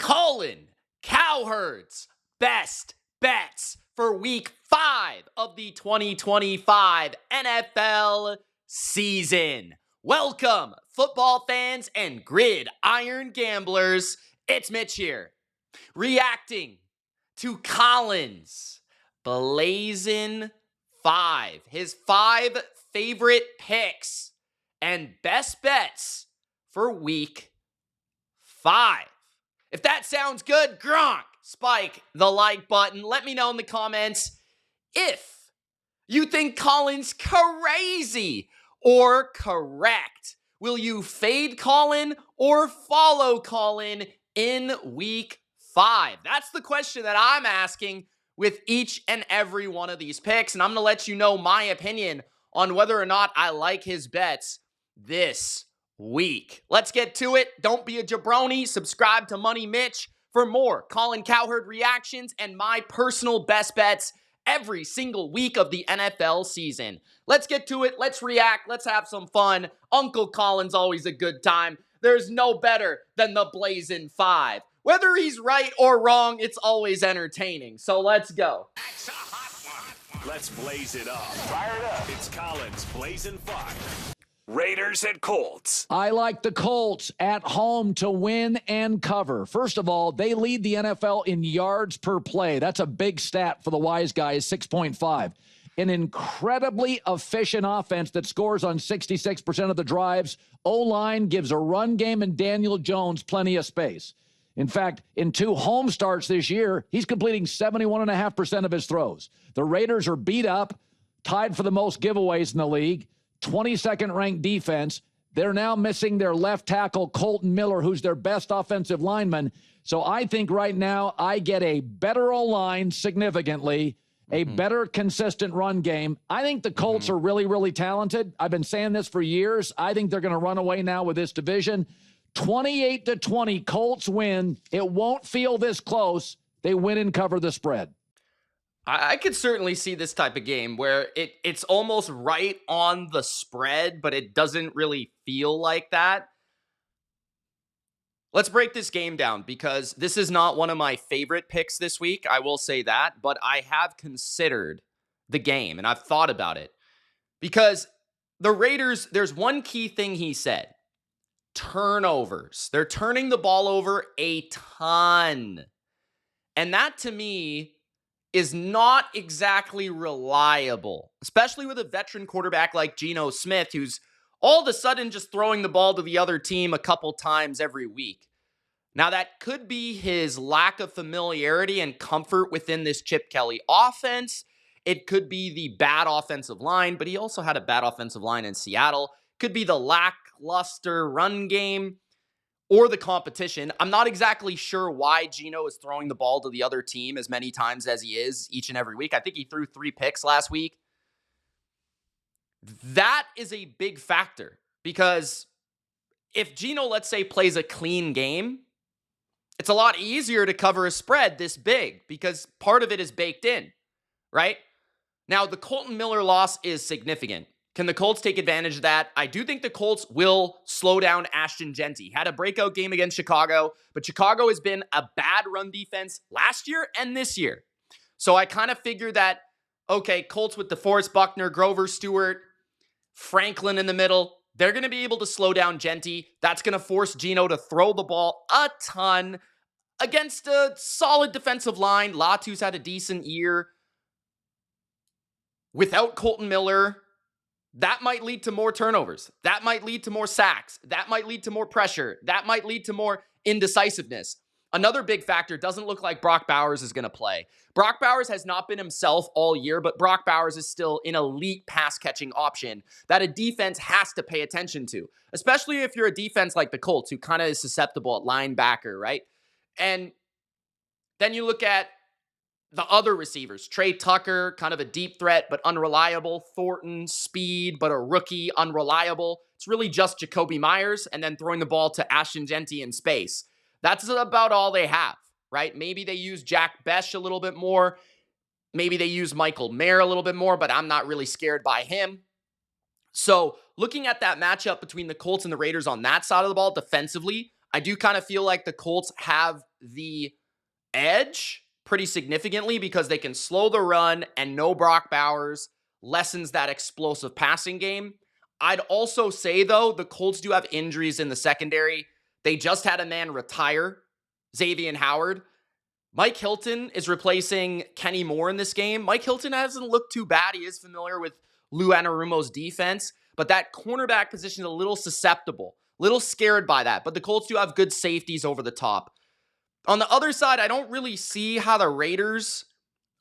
Colin Cowherd's best bets for week 5 of the 2025 NFL season. Welcome, football fans and gridiron gamblers. It's Mitch here, reacting to Colin's Blazin 5, his 5 favorite picks and best bets for week 5. If that sounds good, Gronk, spike the like button. Let me know in the comments if you think Colin's crazy or correct. Will you fade Colin or follow Colin in week 5? That's the question that I'm asking with each and every one of these picks, and I'm going to let you know my opinion on whether or not I like his bets this week. Let's get to it. Don't be a jabroni. Subscribe to Money Mitch for more Colin Cowherd reactions and my personal best bets every single week of the NFL season. Let's get to it. Let's react. Let's have some fun. Uncle Colin's always a good time. There's no better than the Blazin 5. Whether he's right or wrong, it's always entertaining. So let's go. That's a hot one. Let's blaze it up. Fire it up. It's Colin's Blazin 5. Raiders and Colts. I like the Colts at home to win and cover. First of all, they lead the NFL in yards per play. That's a big stat for the wise guys, 6.5. An incredibly efficient offense that scores on 66% of the drives. O-line gives a run game and Daniel Jones plenty of space. In fact, in 2 home starts this year, he's completing 71.5% of his throws. The Raiders are beat up, tied for the most giveaways in the league. 22nd ranked defense. They're now missing their left tackle, Colton Miller, who's their best offensive lineman. So I think right now I get a better O-line significantly, a better consistent run game. I think the Colts are really, really talented. I've been saying this for years. I think they're going to run away now with this division. 28-20, Colts win. It won't feel this close. They win and cover the spread. I could certainly see this type of game where it's almost right on the spread, but it doesn't really feel like that. Let's break this game down because this is not one of my favorite picks this week. I will say that, but I have considered the game and I've thought about it because the Raiders, there's one key thing he said: turnovers. They're turning the ball over a ton. And that to me is not exactly reliable, especially with a veteran quarterback like Geno Smith, who's all of a sudden just throwing the ball to the other team a couple times every week. Now, that could be his lack of familiarity and comfort within this Chip Kelly offense. It could be the bad offensive line, but he also had a bad offensive line in Seattle. Could be the lackluster run game or the competition. I'm not exactly sure why Geno is throwing the ball to the other team as many times as he is each and every week. I think he threw 3 picks last week. That is a big factor because if Geno, let's say, plays a clean game, it's a lot easier to cover a spread this big because part of it is baked in, right? Now, the Colton Miller loss is significant. Can the Colts take advantage of that? I do think the Colts will slow down Ashton Jeanty. Had a breakout game against Chicago, but Chicago has been a bad run defense last year and this year. So I kind of figure that, okay, Colts with DeForest Buckner, Grover Stewart, Franklin in the middle, they're going to be able to slow down Jeanty. That's going to force Geno to throw the ball a ton against a solid defensive line. Latu's had a decent year. Without Colton Miller, that might lead to more turnovers. That might lead to more sacks. That might lead to more pressure. That might lead to more indecisiveness. Another big factor, doesn't look like Brock Bowers is going to play. Brock Bowers has not been himself all year, but Brock Bowers is still an elite pass-catching option that a defense has to pay attention to, especially if you're a defense like the Colts, who kind of is susceptible at linebacker, right? And then you look at the other receivers, Trey Tucker, kind of a deep threat, but unreliable. Thornton, speed, but a rookie, unreliable. It's really just Jacoby Myers and then throwing the ball to Ashton Jeanty in space. That's about all they have, right? Maybe they use Jack Besh a little bit more. Maybe they use Michael Mayer a little bit more, but I'm not really scared by him. So looking at that matchup between the Colts and the Raiders on that side of the ball defensively, I do kind of feel like the Colts have the edge pretty significantly because they can slow the run, and no Brock Bowers lessens that explosive passing game. I'd also say, though, the Colts do have injuries in the secondary. They just had a man retire, Xavier Howard. Mike Hilton is replacing Kenny Moore in this game. Mike Hilton hasn't looked too bad. He is familiar with Lou Anarumo's defense, but that cornerback position is a little susceptible, a little scared by that. But the Colts do have good safeties over the top. On the other side, I don't really see how the Raiders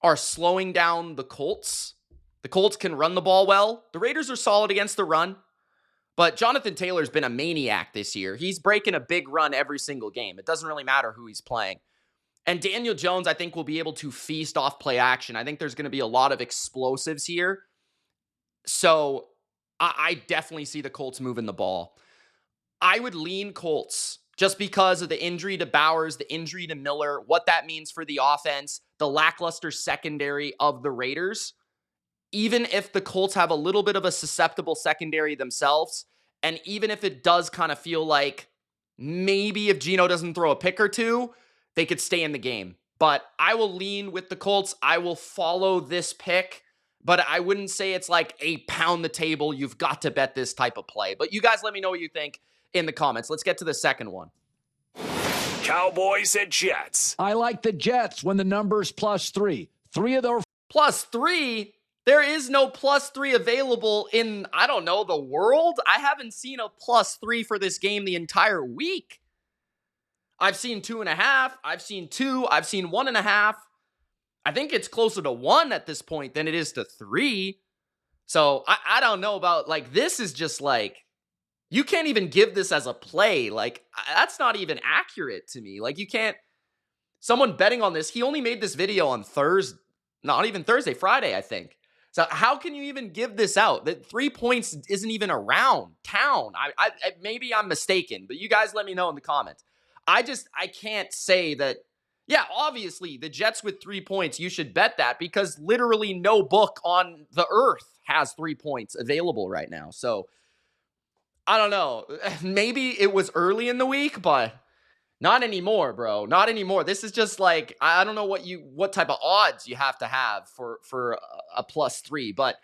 are slowing down the Colts. The Colts can run the ball well. The Raiders are solid against the run, but Jonathan Taylor's been a maniac this year. He's breaking a big run every single game. It doesn't really matter who he's playing. And Daniel Jones, I think, will be able to feast off play action. I think there's going to be a lot of explosives here. So I definitely see the Colts moving the ball. I would lean Colts just because of the injury to Bowers, the injury to Miller, what that means for the offense, the lackluster secondary of the Raiders. Even if the Colts have a little bit of a susceptible secondary themselves, and even if it does kind of feel like maybe if Geno doesn't throw a pick or two, they could stay in the game. But I will lean with the Colts. I will follow this pick, but I wouldn't say it's like a pound the table, you've got to bet this type of play. But you guys let me know what you think in the comments. Let's get to the second one. Cowboys at Jets. I like the Jets when the number's +3. Three of their +3? There is no +3 available in, I don't know, the world? I haven't seen a +3 for this game the entire week. I've seen 2.5. I've seen 2. I've seen 1.5. I think it's closer to 1 at this point than it is to 3. So I don't know about, like, this is just like, you can't even give this as a play. Like, that's not even accurate to me. Like, you can't, someone betting on this, he only made this video on Thursday, not even Thursday, Friday, I think. So how can you even give this out? That 3 points isn't even around town. I maybe I'm mistaken, but you guys let me know in the comments. I can't say that, yeah, obviously the Jets with 3 points, you should bet that because literally no book on the earth has 3 points available right now. So I don't know. Maybe it was early in the week, but not anymore, bro. Not anymore. This is just like, I don't know what type of odds you have to have for a +3, but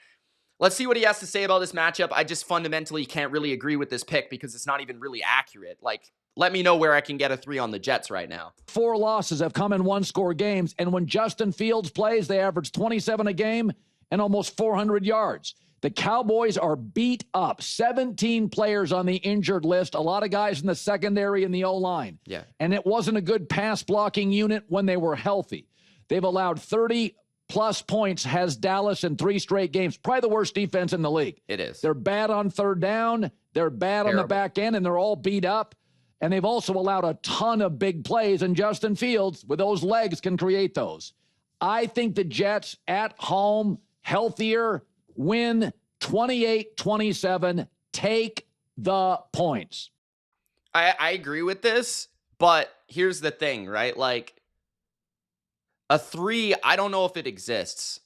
let's see what he has to say about this matchup. I just fundamentally can't really agree with this pick because it's not even really accurate. Like, let me know where I can get a 3 on the Jets right now. 4 losses have come in one-score games, and when Justin Fields plays, they average 27 a game and almost 400 yards. The Cowboys are beat up. 17 players on the injured list. A lot of guys in the secondary and the O-line. Yeah. And it wasn't a good pass-blocking unit when they were healthy. They've allowed 30-plus points, has Dallas in 3 straight games. Probably the worst defense in the league. It is. They're bad on third down. They're bad on the back end, and they're all beat up. And they've also allowed a ton of big plays, and Justin Fields, with those legs, can create those. I think the Jets at home, healthier, win 28-27. Take the points. I agree with this, but here's the thing, right? Like, a 3, I don't know if it exists.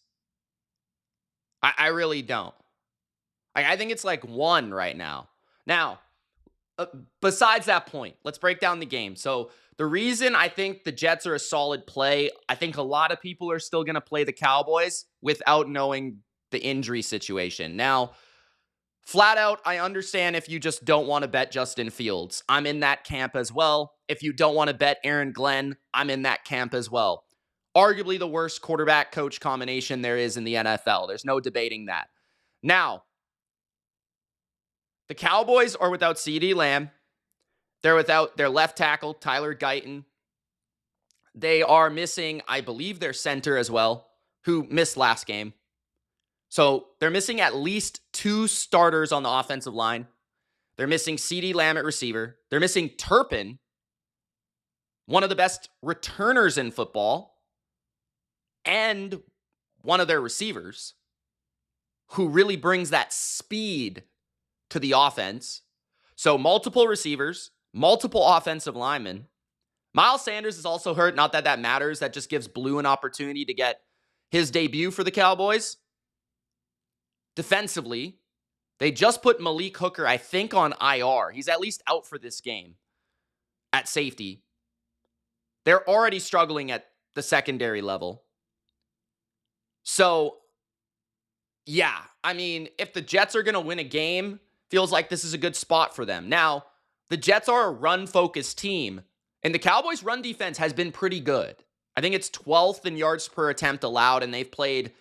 I really don't. I think it's like 1 right now. Now, besides that point, let's break down the game. So the reason I think the Jets are a solid play, I think a lot of people are still going to play the Cowboys without knowing the injury situation. Now, flat out, I understand if you just don't want to bet Justin Fields. I'm in that camp as well. If you don't want to bet Aaron Glenn, I'm in that camp as well. Arguably the worst quarterback-coach combination there is in the NFL. There's no debating that. Now, the Cowboys are without CeeDee Lamb. They're without their left tackle, Tyler Guyton. They are missing, I believe, their center as well, who missed last game. So they're missing at least 2 starters on the offensive line. They're missing CeeDee Lamb at receiver. They're missing Turpin, one of the best returners in football, and one of their receivers, who really brings that speed to the offense. So multiple receivers, multiple offensive linemen. Miles Sanders is also hurt. Not that that matters. That just gives Blue an opportunity to get his debut for the Cowboys. Defensively, they just put Malik Hooker, I think, on IR. He's at least out for this game. at safety. They're already struggling at the secondary level. So, yeah, I mean, if the Jets are going to win a game, feels like this is a good spot for them. Now, the Jets are a run-focused team, and the Cowboys' run defense has been pretty good. I think it's 12th in yards per attempt allowed, and they've played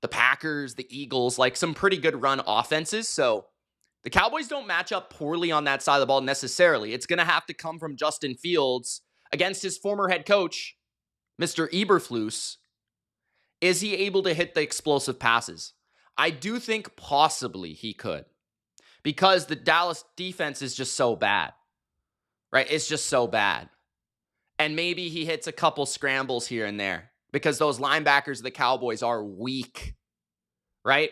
the Packers, the Eagles, like some pretty good run offenses. So the Cowboys don't match up poorly on that side of the ball necessarily. It's going to have to come from Justin Fields against his former head coach, Mr. Eberflus. Is he able to hit the explosive passes? I do think possibly he could, because the Dallas defense is just so bad, right? It's just so bad. And maybe he hits a couple scrambles here and there because those linebackers of the Cowboys are weak, right?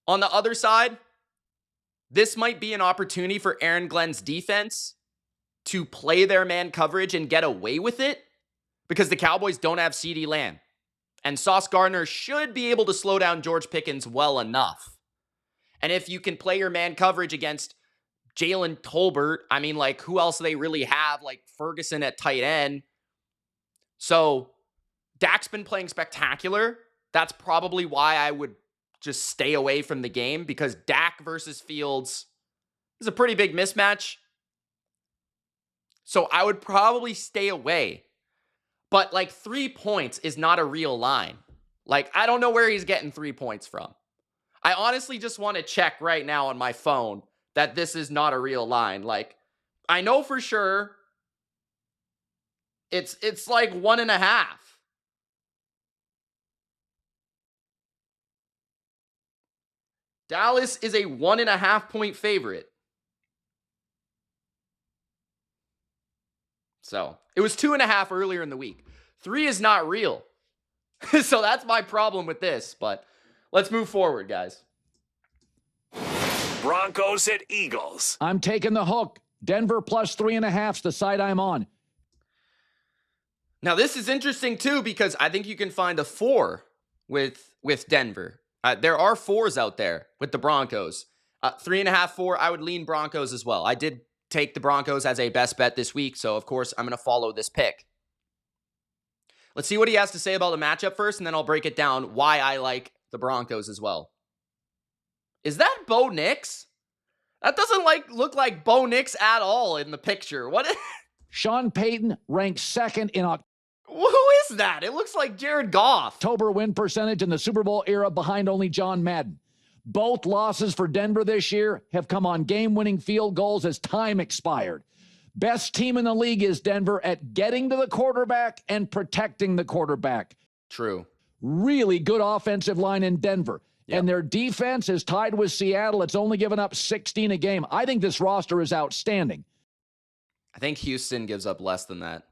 On the other side, this might be an opportunity for Aaron Glenn's defense to play their man coverage and get away with it because the Cowboys don't have CeeDee Lamb. And Sauce Gardner should be able to slow down George Pickens well enough. And if you can play your man coverage against Jalen Tolbert, I mean, like, who else do they really have? Like Ferguson at tight end. So Dak's been playing spectacular. That's probably why I would just stay away from the game, because Dak versus Fields is a pretty big mismatch. So I would probably stay away. But like 3 points is not a real line. Like, I don't know where he's getting 3 points from. I honestly just want to check right now on my phone that this is not a real line. Like, I know for sure it's like 1.5. Dallas is a 1.5 point favorite. So it was 2.5 earlier in the week. 3 is not real. So that's my problem with this, but let's move forward, guys. Broncos at Eagles. I'm taking the hook. Denver plus 3.5 is the side I'm on. Now, this is interesting, too, because I think you can find a 4 with Denver. There are 4s out there with the Broncos. 3.5, 4, I would lean Broncos as well. I did take the Broncos as a best bet this week, so of course I'm going to follow this pick. Let's see what he has to say about the matchup first, and then I'll break it down why I like the Broncos as well. Is that Bo Nix? That doesn't look like Bo Nix at all in the picture. What? Sean Payton ranks second in Who is that? It looks like Jared Goff. October win percentage in the Super Bowl era, behind only John Madden. Both losses for Denver this year have come on game-winning field goals as time expired. Best team in the league is Denver at getting to the quarterback and protecting the quarterback. True. Really good offensive line in Denver. Yep. And their defense is tied with Seattle. It's only given up 16 a game. I think this roster is outstanding. I think Houston gives up less than that.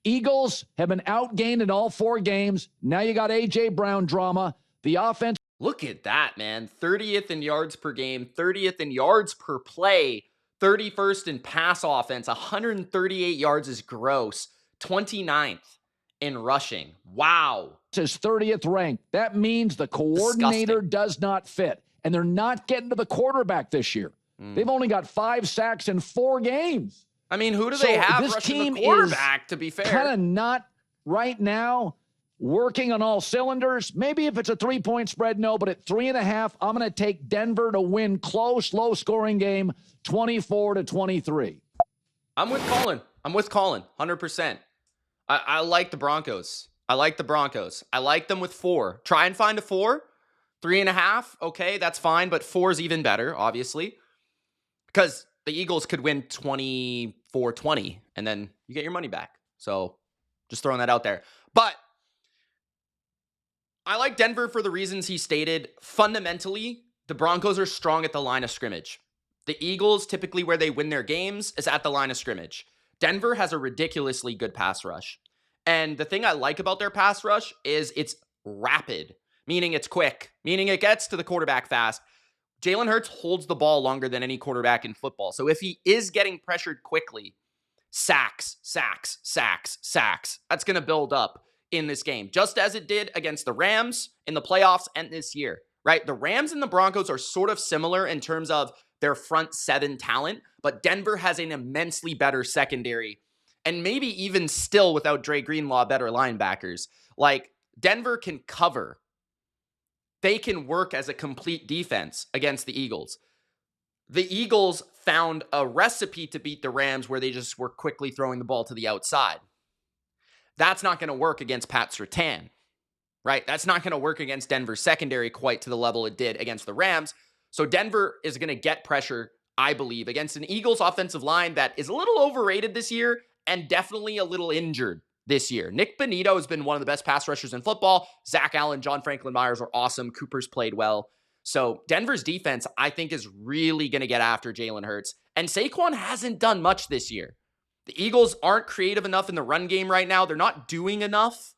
Eagles have been outgained in all 4 games. Now you got A.J. Brown drama. The offense. Look at that, man. 30th in yards per game, 30th in yards per play, 31st in pass offense, 138 yards is gross, 29th in rushing. Wow. Is 30th ranked. That means the coordinator does not fit, and they're not getting to the quarterback this year. They've only got 5 sacks in 4 games. I mean, who do they have rushing the quarterback, to be fair? Kind of not right now working on all cylinders. Maybe if it's a 3-point spread, no, but at 3.5, I'm going to take Denver to win close, low-scoring game, 24-23. I'm with Colin, 100%. I like the Broncos. I like them with 4. Try and find a 4. 3.5, okay, that's fine, but 4 is even better, obviously. Because the Eagles could win 24-20, and then you get your money back. So, just throwing that out there. But I like Denver for the reasons he stated. Fundamentally, the Broncos are strong at the line of scrimmage. The Eagles, typically where they win their games, is at the line of scrimmage. Denver has a ridiculously good pass rush. And the thing I like about their pass rush is it's rapid, meaning it's quick, meaning it gets to the quarterback fast. Jalen Hurts holds the ball longer than any quarterback in football. So if he is getting pressured quickly, sacks, that's going to build up in this game, just as it did against the Rams in the playoffs and this year, right? The Rams and the Broncos are sort of similar in terms of their front seven talent, but Denver has an immensely better secondary and maybe even still without Dre Greenlaw, better linebackers. Like, Denver can cover. They can work as a complete defense against the Eagles. The Eagles found a recipe to beat the Rams where they just were quickly throwing the ball to the outside. That's not going to work against Pat Surtain, right? That's not going to work against Denver's secondary quite to the level it did against the Rams. So Denver is going to get pressure, I believe, against an Eagles offensive line that is a little overrated this year and definitely a little injured this year. Nick Bonito has been one of the best pass rushers in football. Zach Allen, John Franklin Myers are awesome. Cooper's played well. So Denver's defense, I think, is really going to get after Jalen Hurts. And Saquon hasn't done much this year. The Eagles aren't creative enough in the run game right now. They're not doing enough.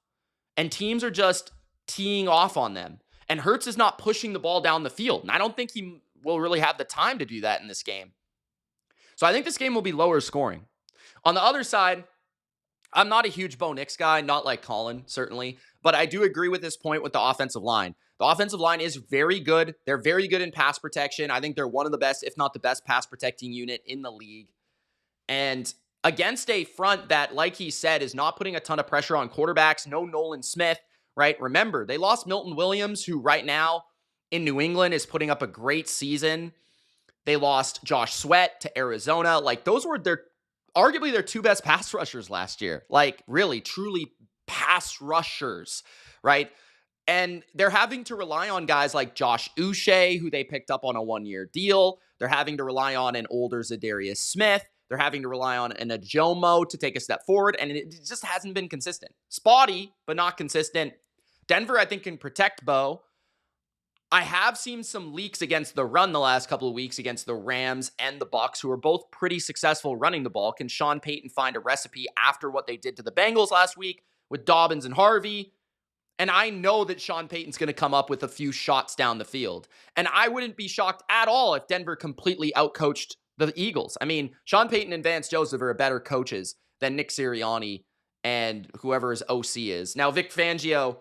And teams are just teeing off on them. And Hurts is not pushing the ball down the field. And I don't think he will really have the time to do that in this game. So I think this game will be lower scoring. On the other side, I'm not a huge Bo Nix guy, not like Colin, certainly. But I do agree with this point with the offensive line. The offensive line is very good. They're very good in pass protection. I think they're one of the best, if not the best, pass protecting unit in the league. And against a front that, like he said, is not putting a ton of pressure on quarterbacks, no Nolan Smith, right? Remember, they lost Milton Williams, who right now in New England is putting up a great season. They lost Josh Sweat to Arizona. Like, those were arguably their two best pass rushers last year. Like, really, truly pass rushers, right? And they're having to rely on guys like Josh Uche, who they picked up on a one-year deal. They're having to rely on an older Zadarius Smith. They're having to rely on an Ajomo to take a step forward, and it just hasn't been consistent. Spotty, but not consistent. Denver, I think, can protect Bo. I have seen some leaks against the run the last couple of weeks against the Rams and the Bucs, who are both pretty successful running the ball. Can Sean Payton find a recipe after what they did to the Bengals last week with Dobbins and Harvey? And I know that Sean Payton's going to come up with a few shots down the field. And I wouldn't be shocked at all if Denver completely outcoached the Eagles. I mean, Sean Payton and Vance Joseph are better coaches than Nick Sirianni and whoever his OC is. Now, Vic Fangio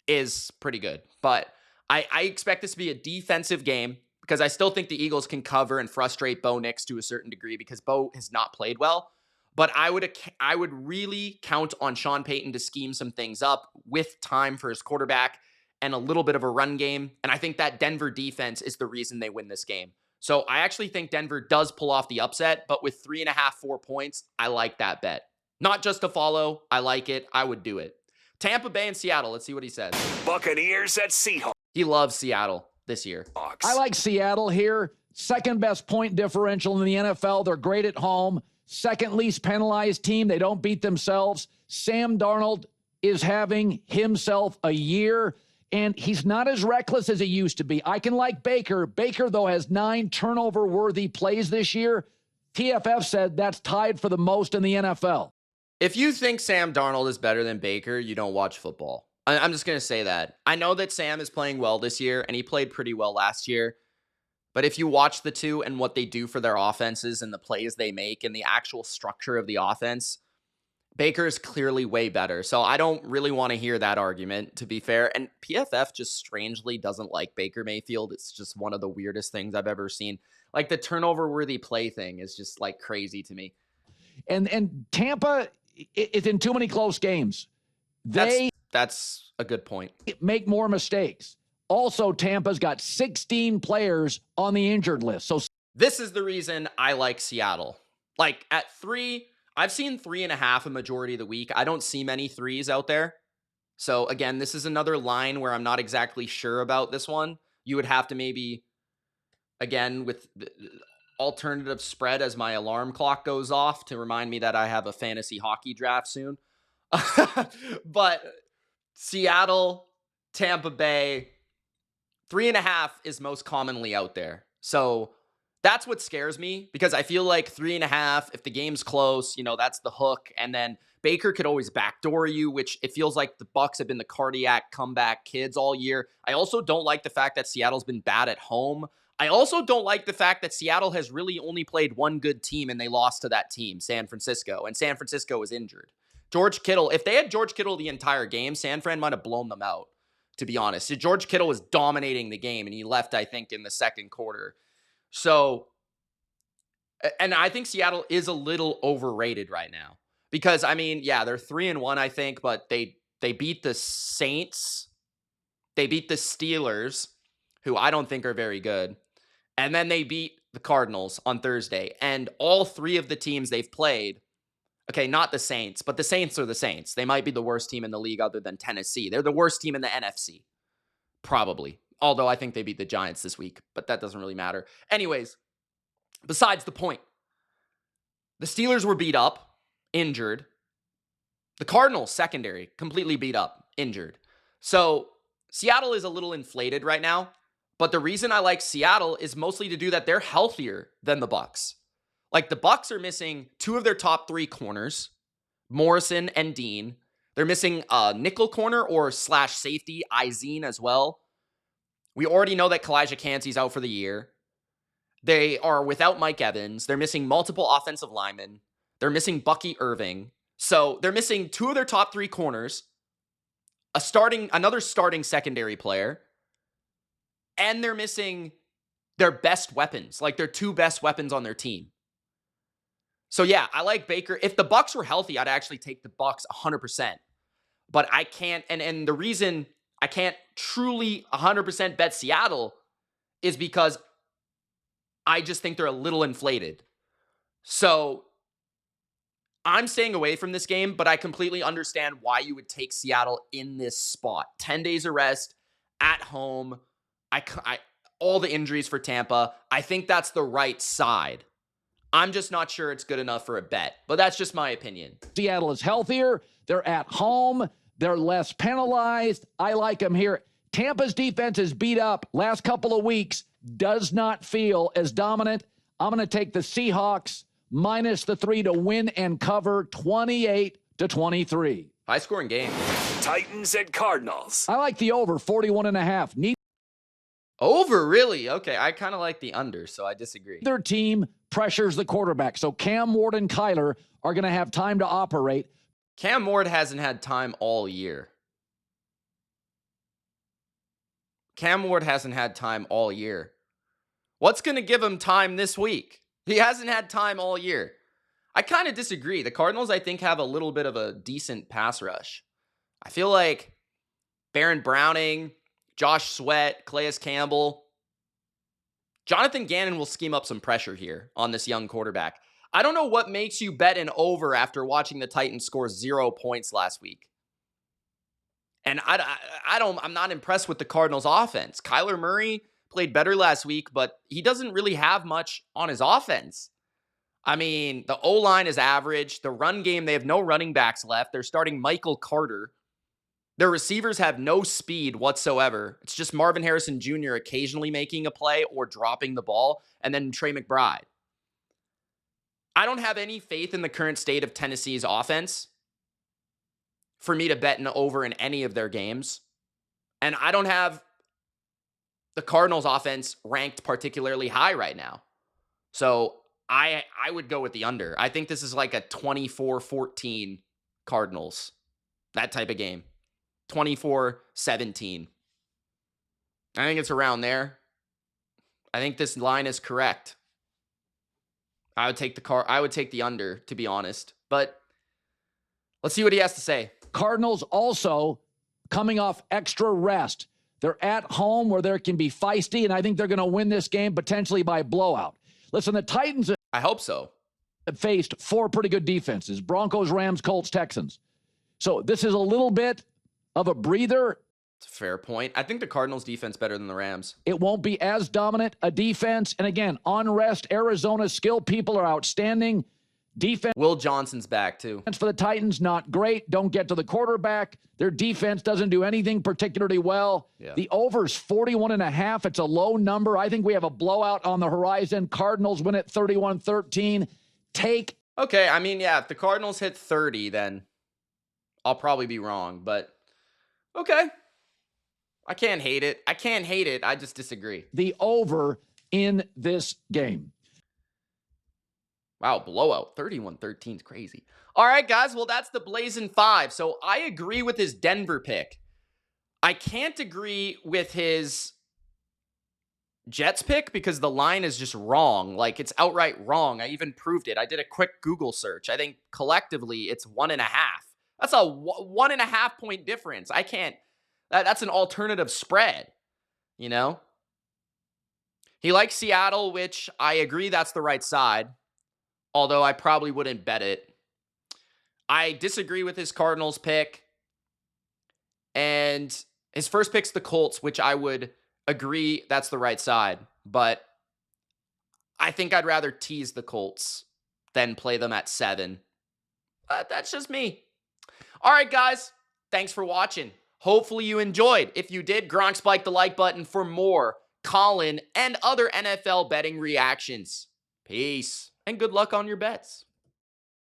is pretty good, but I expect this to be a defensive game because I still think the Eagles can cover and frustrate Bo Nix to a certain degree because Bo has not played well. But I would really count on Sean Payton to scheme some things up with time for his quarterback and a little bit of a run game. And I think that Denver defense is the reason they win this game. So I actually think Denver does pull off the upset, but with 3.5, 4 points, I like that bet. Not just to follow. I like it. I would do it. Tampa Bay and Seattle. Let's see what he says. Buccaneers at Seahawks. He loves Seattle this year. I like Seattle here. Second best point differential in the NFL. They're great at home. Second least penalized team. They don't beat themselves. Sam Darnold is having himself a year, and he's not as reckless as he used to be. I can like Baker. Baker, though, has 9 turnover-worthy plays this year. PFF said that's tied for the most in the NFL. If you think Sam Darnold is better than Baker, you don't watch football. I'm just going to say that. I know that Sam is playing well this year, and he played pretty well last year. But if you watch the two and what they do for their offenses and the plays they make and the actual structure of the offense, Baker is clearly way better. So I don't really want to hear that argument, to be fair. And PFF just strangely doesn't like Baker Mayfield. It's just one of the weirdest things I've ever seen. Like, the turnover-worthy play thing is just, like, crazy to me. And Tampa is in too many close games. That's a good point. Make more mistakes. Also, Tampa's got 16 players on the injured list. So this is the reason I like Seattle. Like, at 3, I've seen 3.5 a majority of the week. I don't see many 3s out there. So again, this is another line where I'm not exactly sure about this one. You would have to maybe, again, with the alternative spread as my alarm clock goes off to remind me that I have a fantasy hockey draft soon. But Seattle, Tampa Bay, 3.5 is most commonly out there. So that's what scares me because I feel like 3.5, if the game's close, that's the hook. And then Baker could always backdoor you, which it feels like the Bucs have been the cardiac comeback kids all year. I also don't like the fact that Seattle's been bad at home. I also don't like the fact that Seattle has really only played one good team and they lost to that team, San Francisco, and San Francisco is injured. George Kittle, if they had George Kittle the entire game, San Fran might have blown them out, to be honest. George Kittle was dominating the game and he left, I think, in the second quarter. So And I think Seattle is a little overrated right now because, I mean, yeah, they're 3-1, I think, but they beat the Saints. They beat the Steelers, who I don't think are very good. And then they beat the Cardinals on Thursday. And all three of the teams they've played, okay, not the Saints, but the Saints are the Saints. They might be the worst team in the league other than Tennessee. They're the worst team in the NFC, probably. Although I think they beat the Giants this week, but that doesn't really matter. Anyways, besides the point, the Steelers were beat up, injured. The Cardinals secondary completely beat up, injured. So Seattle is a little inflated right now, but the reason I like Seattle is mostly to do that they're healthier than the Bucs. Like the Bucs are missing two of their top three corners, Morrison and Dean. They're missing a nickel corner or slash safety, Izine as well. We already know that Kalijah Kancey's out for the year. They are without Mike Evans. They're missing multiple offensive linemen. They're missing Bucky Irving. So they're missing two of their top three corners, another starting secondary player, and they're missing their best weapons, like their two best weapons on their team. So yeah, I like Baker. If the Bucs were healthy, I'd actually take the Bucs 100%. But I can't, and the reason I can't truly 100% bet Seattle is because I just think they're a little inflated. So I'm staying away from this game, but I completely understand why you would take Seattle in this spot. 10 days of rest, at home, all the injuries for Tampa. I think that's the right side. I'm just not sure it's good enough for a bet, but that's just my opinion. Seattle is healthier. They're at home. They're less penalized. I like them here. Tampa's defense is beat up last couple of weeks, does not feel as dominant. I'm going to take the Seahawks minus the 3 to win and cover 28-23. High scoring game. Titans and Cardinals. I like the over 41.5. Over, really? Okay, I kind of like the under, so I disagree. Their team pressures the quarterback, so Cam Ward and Kyler are going to have time to operate. Cam Ward hasn't had time all year. Cam Ward hasn't had time all year. What's going to give him time this week? He hasn't had time all year. I kind of disagree. The Cardinals, I think, have a little bit of a decent pass rush. I feel like Baron Browning, Josh Sweat, Calais Campbell, Jonathan Gannon will scheme up some pressure here on this young quarterback. I don't know what makes you bet an over after watching the Titans score 0 points last week. And I'm not impressed with the Cardinals offense. Kyler Murray played better last week, but he doesn't really have much on his offense. I mean, the O-line is average. The run game, they have no running backs left. They're starting Michael Carter. Their receivers have no speed whatsoever. It's just Marvin Harrison Jr. occasionally making a play or dropping the ball, and then Trey McBride. I don't have any faith in the current state of Tennessee's offense for me to bet an over in any of their games. And I don't have the Cardinals offense ranked particularly high right now. So I would go with the under. I think this is like a 24-14 Cardinals. That type of game. 24-17. I think it's around there. I think this line is correct. I would take the under, to be honest. But let's see what he has to say. Cardinals also coming off extra rest. They're at home where there can be feisty, and I think they're going to win this game potentially by blowout. Listen, the Titans I hope so. have faced 4 pretty good defenses: Broncos, Rams, Colts, Texans. So this is a little bit of a breather. It's a fair point. I think the Cardinals defense better than the Rams. It won't be as dominant a defense. And again, on rest, Arizona's skill people are outstanding. Defense. Will Johnson's back too. For the Titans, not great. Don't get to the quarterback. Their defense doesn't do anything particularly well. Yeah. The over's 41.5. It's a low number. I think we have a blowout on the horizon. Cardinals win at 31-13. Take. Okay, I mean, yeah, if the Cardinals hit 30, then I'll probably be wrong. But okay. I can't hate it. I just disagree. The over in this game. Wow, blowout. 31-13 is crazy. All right, guys. Well, that's the Blazin 5. So I agree with his Denver pick. I can't agree with his Jets pick because the line is just wrong. Like, it's outright wrong. I even proved it. I did a quick Google search. I think collectively it's 1.5. That's a 1.5 point difference. I can't. That's an alternative spread, you know? He likes Seattle, which I agree that's the right side, although I probably wouldn't bet it. I disagree with his Cardinals pick. And his first pick's the Colts, which I would agree that's the right side. But I think I'd rather tease the Colts than play them at 7. But that's just me. All right, guys. Thanks for watching. Hopefully you enjoyed. If you did, Gronk spike the like button for more Colin and other NFL betting reactions. Peace, and good luck on your bets.